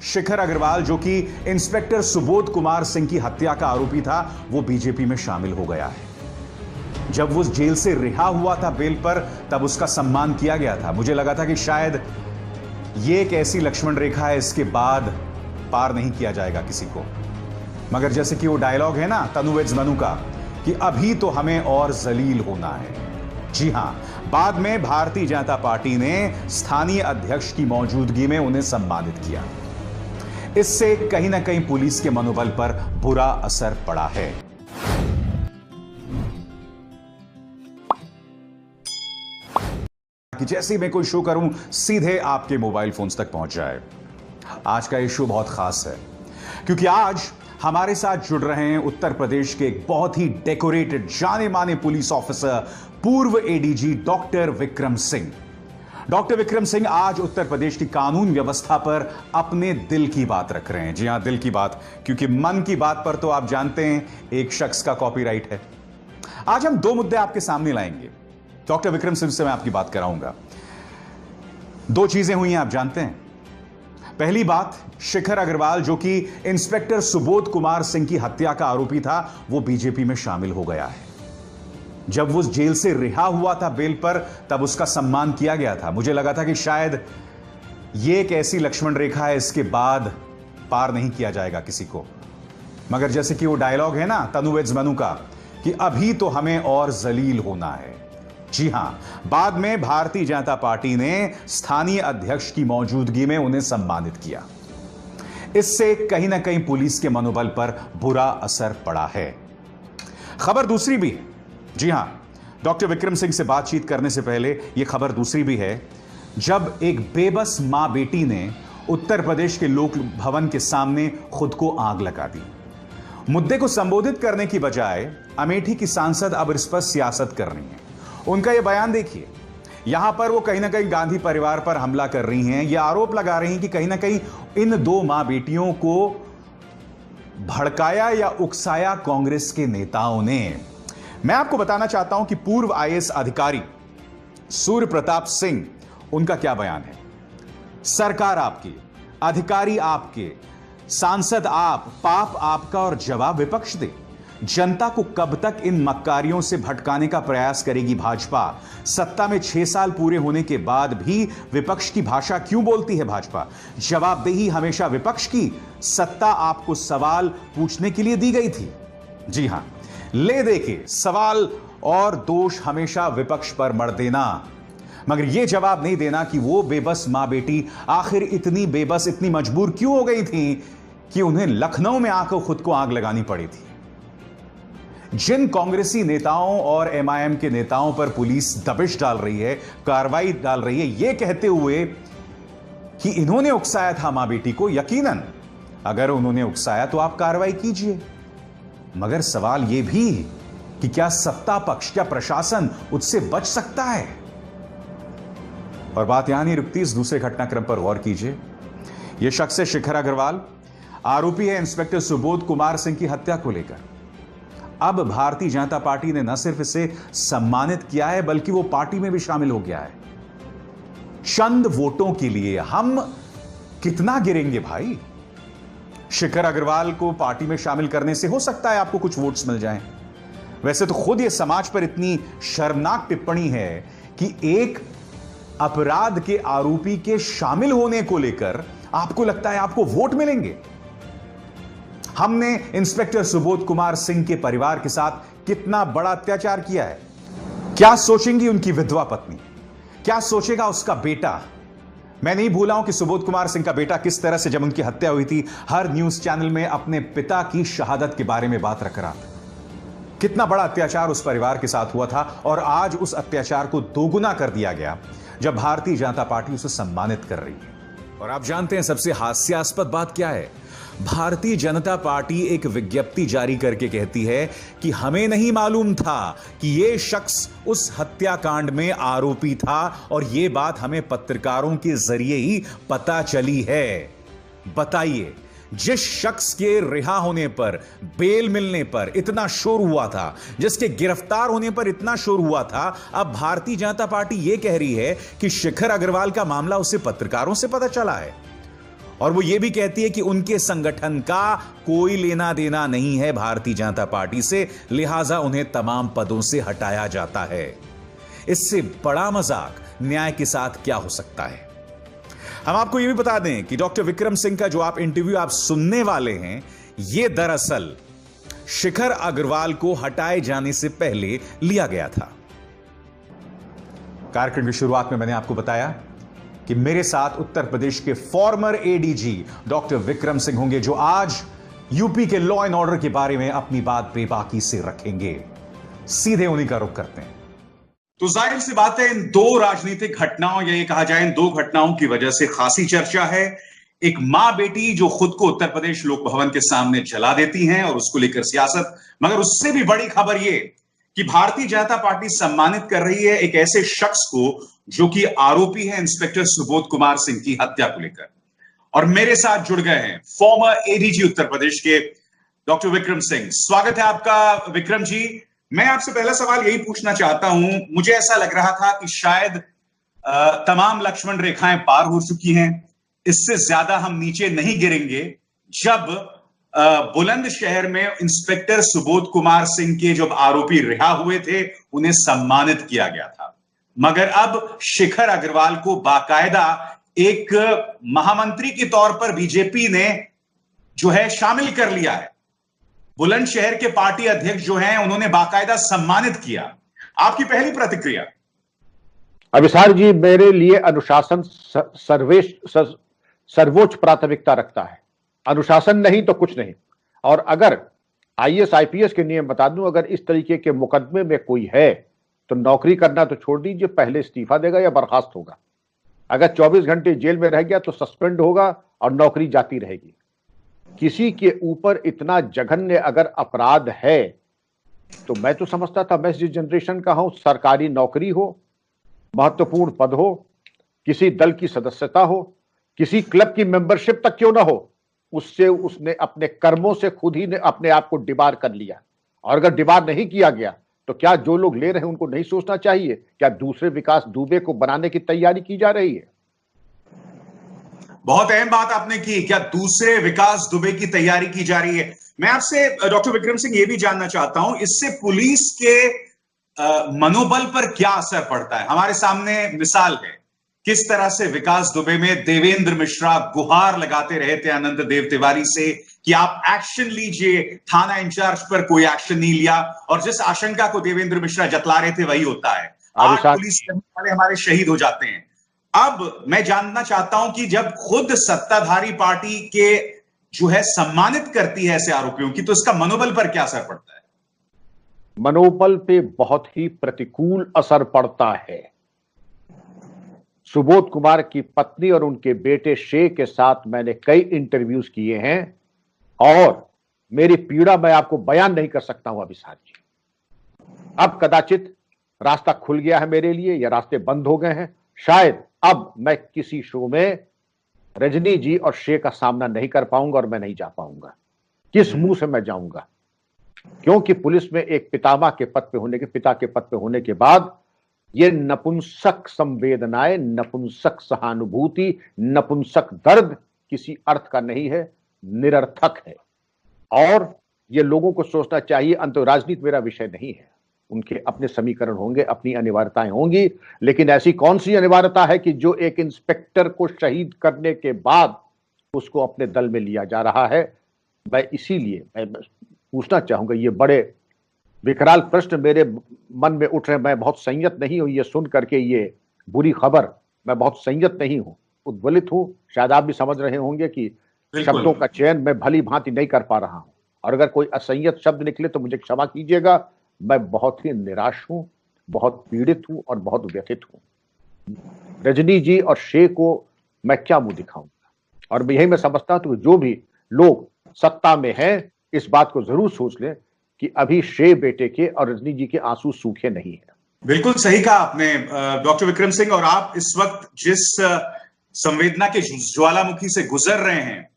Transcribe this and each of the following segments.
शिखर अग्रवाल, जो कि इंस्पेक्टर सुबोध कुमार सिंह की हत्या का आरोपी था, वो बीजेपी में शामिल हो गया है। जब वो जेल से रिहा हुआ था बेल पर, तब उसका सम्मान किया गया था। मुझे लगा था कि शायद ये एक ऐसी लक्ष्मण रेखा है, इसके बाद पार नहीं किया जाएगा किसी को। मगर जैसे कि वो डायलॉग है ना तनुवेज मनु का, कि अभी तो हमें और जलील होना है। जी हां, बाद में भारतीय जनता पार्टी ने स्थानीय अध्यक्ष की मौजूदगी में उन्हें सम्मानित किया। इससे कहीं ना कहीं पुलिस के मनोबल पर बुरा असर पड़ा है। कि जैसे ही मैं कोई शो करूं, सीधे आपके मोबाइल फोन्स तक पहुंच जाए। आज का ये शो बहुत खास है, क्योंकि आज हमारे साथ जुड़ रहे हैं उत्तर प्रदेश के एक बहुत ही डेकोरेटेड, जाने माने पुलिस ऑफिसर, पूर्व ADG doctor Vikram Singh. Doctor Vikram Singh आज उत्तर प्रदेश की कानून व्यवस्था पर अपने दिल की बात रख रहे हैं। जी हां, दिल की बात, क्योंकि मन की बात पर तो आप जानते हैं एक शख्स का कॉपीराइट है। आज हम दो मुद्दे आपके सामने लाएंगे। डॉक्टर विक्रम सिंह से मैं आपकी बात कराऊंगा। दो चीजें हुई हैं, आप जानते हैं। पहली बात, शिखर अग्रवाल, जो कि इंस्पेक्टर सुबोध कुमार सिंह की हत्या का आरोपी था, वो बीजेपी में शामिल हो गया है। जब वो जेल से रिहा हुआ था बेल पर, तब उसका सम्मान किया गया था। मुझे लगा था कि शायद ये एक ऐसी लक्ष्मण रेखा है, इसके बाद पार नहीं किया जाएगा किसी को। मगर जैसे कि वो डायलॉग है ना तनुवेज मनु का, कि अभी तो हमें और जलील होना है। जी हां, बाद में भारतीय जनता पार्टी ने स्थानीय अध्यक्ष की मौजूदगी में उन्हें सम्मानित किया। इससे कहीं ना कहीं पुलिस के मनोबल पर बुरा असर पड़ा है। खबर दूसरी भी है। जी हां, डॉक्टर विक्रम सिंह से बातचीत करने से पहले यह खबर दूसरी भी है। जब एक बेबस मां बेटी ने उत्तर प्रदेश के लोक भवन के सामने खुद को आग लगा दी। मुद्दे को संबोधित करने की बजाय अमेठी की सांसद अब इस पर सियासत कर रही हैं। उनका यह बयान देखिए। यहां पर वो कहीं ना कहीं गांधी परिवार पर हमला कर रही हैं। यह आरोप लगा रही हैं कि कहीं ना कहीं इन दो मां बेटियों को भड़काया या उकसाया कांग्रेस के नेताओं ने। मैं आपको बताना चाहता हूं कि पूर्व आईएएस अधिकारी सूर्य प्रताप सिंह, उनका क्या बयान है। सरकार आपकी, अधिकारी आपके, सांसद आप, पाप आपका और जवाब विपक्ष दे। जनता को कब तक इन मक्कारियों से भटकाने का प्रयास करेगी भाजपा? सत्ता में 6 साल पूरे होने के बाद भी विपक्ष की भाषा क्यों बोलती है भाजपा? जवाबदेही हमेशा विपक्ष की, सत्ता आपको सवाल पूछने के लिए दी गई थी। जी हां, ले देके सवाल और दोष हमेशा विपक्ष पर मढ़ देना, मगर यह जवाब नहीं देना कि वो बेबस मां बेटी आखिर इतनी बेबस, इतनी मजबूर क्यों हो गई थी कि उन्हें लखनऊ में आकर खुद को आग लगानी पड़ी थी। जिन कांग्रेसी नेताओं और एमआईएम के नेताओं पर पुलिस दबिश डाल रही है, कार्रवाई डाल रही है, यह कहते हुए कि इन्होंने उकसाया था मां बेटी को, यकीनन अगर उन्होंने उकसाया तो आप कार्रवाई कीजिए। मगर सवाल यह भी कि क्या सत्ता पक्ष, क्या प्रशासन उससे बच सकता है? और बात यहां नहीं रुकती, इस दूसरे घटनाक्रम पर गौर कीजिए। यह शख्स है शिखर अग्रवाल, आरोपी है इंस्पेक्टर सुबोध कुमार सिंह की हत्या को लेकर। अब भारतीय जनता पार्टी ने न सिर्फ इसे सम्मानित किया है, बल्कि वो पार्टी में भी शामिल हो गया है। चंद वोटों के लिए हम कितना गिरेंगे भाई? शिखर अग्रवाल को पार्टी में शामिल करने से हो सकता है आपको कुछ वोट्स मिल जाएं। वैसे तो खुद ये समाज पर इतनी शर्मनाक टिप्पणी है कि एक अपराध के आरोपी के शामिल होने को लेकर आपको लगता है आपको वोट मिलेंगे। हमने इंस्पेक्टर सुबोध कुमार सिंह के परिवार के साथ कितना बड़ा अत्याचार किया है। क्या सोचेंगी उनकी विधवा पत्नी? क्या सोचेगा उसका बेटा? मैं नहीं भूला हूं कि सुबोध कुमार सिंह का बेटा किस तरह से, जब उनकी हत्या हुई थी, हर न्यूज चैनल में अपने पिता की शहादत के बारे में बात रख रहा था। कितना बड़ा अत्याचार उस परिवार के साथ हुआ था, और आज उस अत्याचार को दोगुना कर दिया गया जब भारतीय जनता पार्टी उसे सम्मानित कर रही है। और आप जानते हैं सबसे हास्यास्पद बात क्या है? भारतीय जनता पार्टी एक विज्ञप्ति जारी करके कहती है कि हमें नहीं मालूम था कि यह शख्स उस हत्याकांड में आरोपी था, और यह बात हमें पत्रकारों के जरिए ही पता चली है। बताइए, जिस शख्स के रिहा होने पर, बेल मिलने पर इतना शोर हुआ था, जिसके गिरफ्तार होने पर इतना शोर हुआ था, अब भारतीय जनता पार्टी यह कह रही है कि शिखर अग्रवाल का मामला उसे पत्रकारों से पता चला है। और वो ये भी कहती है कि उनके संगठन का कोई लेना देना नहीं है भारतीय जनता पार्टी से, लिहाजा उन्हें तमाम पदों से हटाया जाता है। इससे बड़ा मजाक न्याय के साथ क्या हो सकता है। हम आपको यह भी बता दें कि डॉक्टर विक्रम सिंह का जो आप इंटरव्यू आप सुनने वाले हैं, यह दरअसल शिखर अग्रवाल को हटाए जाने से पहले लिया गया था। कार्यक्रम की शुरुआत में मैंने आपको बताया कि मेरे साथ उत्तर प्रदेश के farmer ADG doctor Vikram Singh होंगे, जो आज यूपी के लॉ एंड ऑर्डर के बारे में अपनी बात बेबाकी से रखेंगे। सीधे उन्हीं का रुख करते हैं। तो जाहिर सी बात है, इन दो राजनीतिक घटनाओं या ये कहा जाए इन दो घटनाओं की वजह से खासी चर्चा है। एक मां बेटी जो खुद को उत्तर प्रदेश लोक भवन के सामने जला देती हैं और उसको लेकर सियासत, मगर उससे भी बड़ी खबर ये कि भारतीय जनता पार्टी सम्मानित कर रही है एक ऐसे शख्स को जो कि आरोपी है इंस्पेक्टर सुबोध कुमार सिंह की हत्या को लेकर। और मेरे साथ जुड़ गए हैं फॉर्मर एडीजी उत्तर प्रदेश के डॉक्टर विक्रम सिंह। स्वागत है आपका विक्रम जी। मैं आपसे पहला सवाल यही पूछना चाहता हूं, मुझे ऐसा लग रहा था कि शायद तमाम लक्ष्मण रेखाएं पार हो चुकी हैं, इससे ज्यादा हम नीचे नहीं गिरेंगे, जब बुलंदशहर में इंस्पेक्टर सुबोध कुमार सिंह के जब आरोपी रिहा हुए थे उन्हें सम्मानित किया गया था। मगर अब शिखर अग्रवाल को बाकायदा एक महामंत्री के तौर पर बीजेपी ने जो है शामिल कर लिया है। बुलंदशहर के पार्टी अध्यक्ष जो हैं उन्होंने बाकायदा सम्मानित किया। आपकी पहली प्रतिक्रिया? अभिसार जी, मेरे लिए अनुशासन सर्वोच्च प्राथमिकता रखता है। अनुशासन नहीं तो कुछ नहीं। और अगर आईएएस आईपीएस के नियम बता दूं, अगर इस तरीके के मुकदमे में कोई है तो नौकरी करना तो छोड़ दीजिए, पहले इस्तीफा देगा या बर्खास्त होगा। अगर 24 घंटे जेल में रह गया तो सस्पेंड होगा और नौकरी जाती रहेगी। किसी के ऊपर इतना जघन्य अगर अपराध है तो मैं तो समझता था, मैं जिस जनरेशन का हूं, सरकारी नौकरी हो, महत्वपूर्ण पद हो, किसी दल की सदस्यता हो, किसी क्लब की मेंबरशिप तक क्यों ना हो, उससे उसने अपने कर्मों से खुद ही ने अपने आप को डिबार कर लिया। और अगर डिबार नहीं किया गया तो क्या जो लोग ले रहे हैं उनको नहीं सोचना चाहिए, क्या दूसरे विकास दुबे को बनाने की तैयारी की जा रही है? बहुत अहम बात आपने की, क्या दूसरे विकास दुबे की तैयारी की जा रही है। मैं आपसे डॉक्टर विक्रम सिंह ये भी जानना चाहता हूं, इससे पुलिस के मनोबल पर क्या असर पड़ता है? हमारे सामने मिसाल है किस तरह से विकास दुबे में देवेंद्र मिश्रा गुहार लगाते रहे थे अनंत देव तिवारी से कि आप एक्शन लीजिए, थाना इंचार्ज पर कोई एक्शन नहीं लिया, और जिस आशंका को देवेंद्र मिश्रा जतला रहे थे वही होता है। 8 पुलिस वाले हमारे शहीद हो जाते हैं। अब मैं जानना चाहता हूं कि जब खुद सत्ताधारी पार्टी के जो है सम्मानित करती है ऐसे आरोपियों की, तो इसका मनोबल पर क्या असर पड़ता है? मनोबल पे बहुत ही प्रतिकूल असर पड़ता है। सुबोध कुमार की पत्नी और उनके बेटे शे के साथ मैंने कई इंटरव्यूज किए हैं और मेरी पीड़ा मैं आपको बयान नहीं कर सकता हूं अभिसार जी। अब कदाचित रास्ता खुल गया है मेरे लिए या रास्ते बंद हो गए हैं। शायद अब मैं किसी शो में रजनी जी और शे का सामना नहीं कर पाऊंगा और मैं नहीं जा पाऊंगा। किस मुंह से मैं जाऊंगा? क्योंकि पुलिस में एक पितामह के पद पे होने के, पिता के पद पे होने के बाद ये नपुंसक संवेदनाएं, नपुंसक सहानुभूति, नपुंसक दर्द किसी अर्थ का नहीं है, निरर्थक है। और ये लोगों को सोचना चाहिए, अंत राजनीति मेरा विषय नहीं है। उनके अपने समीकरण होंगे, अपनी अनिवार्यताएं होंगी, लेकिन ऐसी कौन सी अनिवार्यता है कि जो एक इंस्पेक्टर को शहीद करने के बाद उसको अपने दल में लिया जा रहा है? मैं इसीलिए मैं पूछना चाहूंगा, ये बड़े विकराल प्रश्न मेरे मन में उठ रहे हैं। मैं बहुत संयत नहीं हूं ये सुन करके ये बुरी खबर, मैं बहुत संयत नहीं हूं, उद्वेलित हूं। शायद आप भी समझ रहे होंगे कि शब्दों का चयन मैं भली भांति नहीं कर पा रहा हूं, और अगर कोई असंयत शब्द निकले तो मुझे क्षमा कीजिएगा। मैं बहुत ही निराश हूं, बहुत पीड़ित हूं और बहुत व्यथित हूं। रजनी जी और शे को मैं क्या मुंह दिखाऊंगा? और यही मैं समझता हूं कि जो भी लोग सत्ता में हैं इस बात को जरूर सोच लें कि अभी शे बेटे के और रजनी जी के आंसू सूखे नहीं है। बिल्कुल सही कहा आपने डॉक्टर विक्रम सिंह, और आप इस वक्त जिस संवेदना के ज्वालामुखी से गुजर रहे हैं,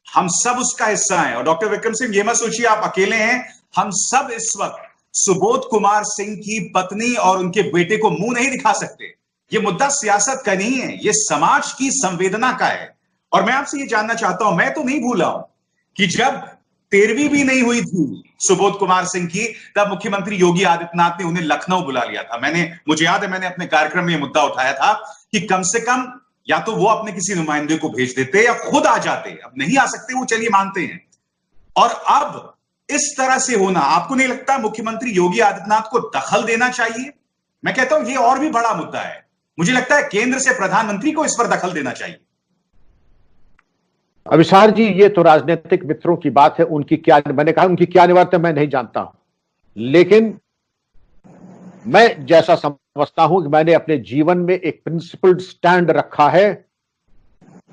हम सब उसका हिस्सा हैं। और डॉक्टर विक्रम सिंह, ये मत सोचिए आप अकेले हैं, हम सब इस वक्त सुबोध कुमार सिंह की पत्नी और उनके बेटे को मुंह नहीं दिखा सकते। ये मुद्दा सियासत का नहीं है, ये समाज की संवेदना का है। और मैं आपसे ये जानना चाहता हूं, मैं तो नहीं भूला हूं कि जब 13वीं भी नहीं हुई थी सुबोध कुमार सिंह की, तब मुख्यमंत्री योगी आदित्यनाथ ने उन्हें लखनऊ बुला लिया था। मुझे याद है मैंने अपने कार्यक्रम में यह मुद्दा उठाया था कि कम से कम या तो वो अपने किसी नुमाइंदे को भेज देते या खुद आ जाते। अब नहीं आ सकते, वो चलिए मानते हैं। और अब इस तरह से होना, आपको नहीं लगता मुख्यमंत्री योगी आदित्यनाथ को दखल देना चाहिए? मैं कहता हूं ये और भी बड़ा मुद्दा है। मुझे लगता है केंद्र से प्रधानमंत्री को इस पर दखल देना चाहिए। अभिसार जी, ये तो राजनीतिक मित्रों की बात है, उनकी क्या, मैंने कहा उनकी क्या निवार्थ है मैं नहीं जानता हूं, लेकिन मैं जैसा समझता हूं कि मैंने अपने जीवन में एक प्रिंसिपल्ड स्टैंड रखा है।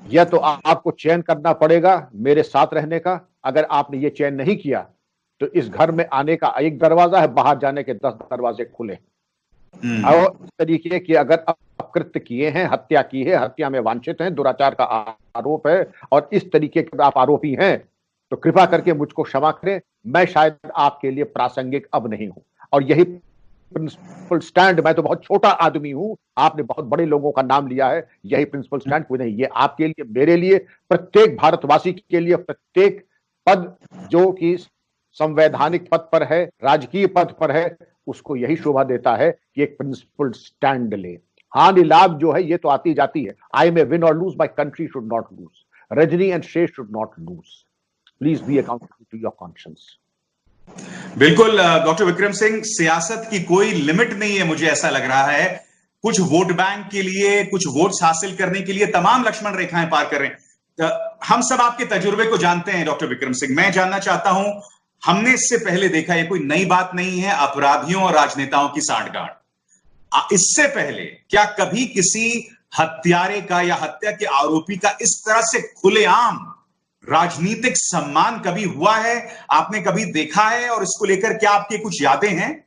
यह तो आपको चयन करना पड़ेगा मेरे साथ रहने का। अगर आपने ये चयन नहीं किया तो इस घर में आने का एक दरवाजा है, बाहर जाने के 10 दरवाजे खुले। और इस तरीके के अगर अपकृत्य किए हैं, हत्या की है, हत्या में वांछित हैं, दुराचार का आरोप है और इस तरीके के आप आरोपी हैं, तो कृपा करके मुझको क्षमा करें, मैं शायद आपके लिए प्रासंगिक अब नहीं हूं। और यही प्रिंसिपल स्टैंड, मैं तो बहुत छोटा आदमी हूं, आपने बहुत बड़े लोगों का नाम लिया है, यही प्रिंसिपल स्टैंड कोई नहीं। ये आपके लिए, मेरे लिए, प्रत्येक भारतवासी के लिए, प्रत्येक पद जो कि संवैधानिक पद पर है, राजकीय पद पर है, उसको यही शोभा देता है कि एक प्रिंसिपल स्टैंड ले। हानि लाभ जो है ये तो आती जाती है। आई मे विन और lose, my country should not lose, Rajni and Shesh should not lose. Please be accountable to your conscience. बिल्कुल डॉक्टर विक्रम सिंह, सियासत की कोई लिमिट नहीं है, मुझे ऐसा लग रहा है। कुछ वोट बैंक के लिए, कुछ वोट्स हासिल करने के लिए तमाम लक्ष्मण रेखाएं पार कर रहे हैं। हम सब आपके तजुर्बे को जानते हैं डॉक्टर विक्रम सिंह। मैं जानना चाहता हूं, हमने इससे पहले देखा, ये कोई नई बात नहीं है, अपराधियों और राजनेताओं की सांठगांठ। इससे पहले क्या कभी किसी हत्यारे का या हत्या के आरोपी का इस तरह से खुलेआम राजनीतिक सम्मान कभी हुआ है? आपने कभी देखा है? और इसको लेकर क्या आपकी कुछ यादें हैं?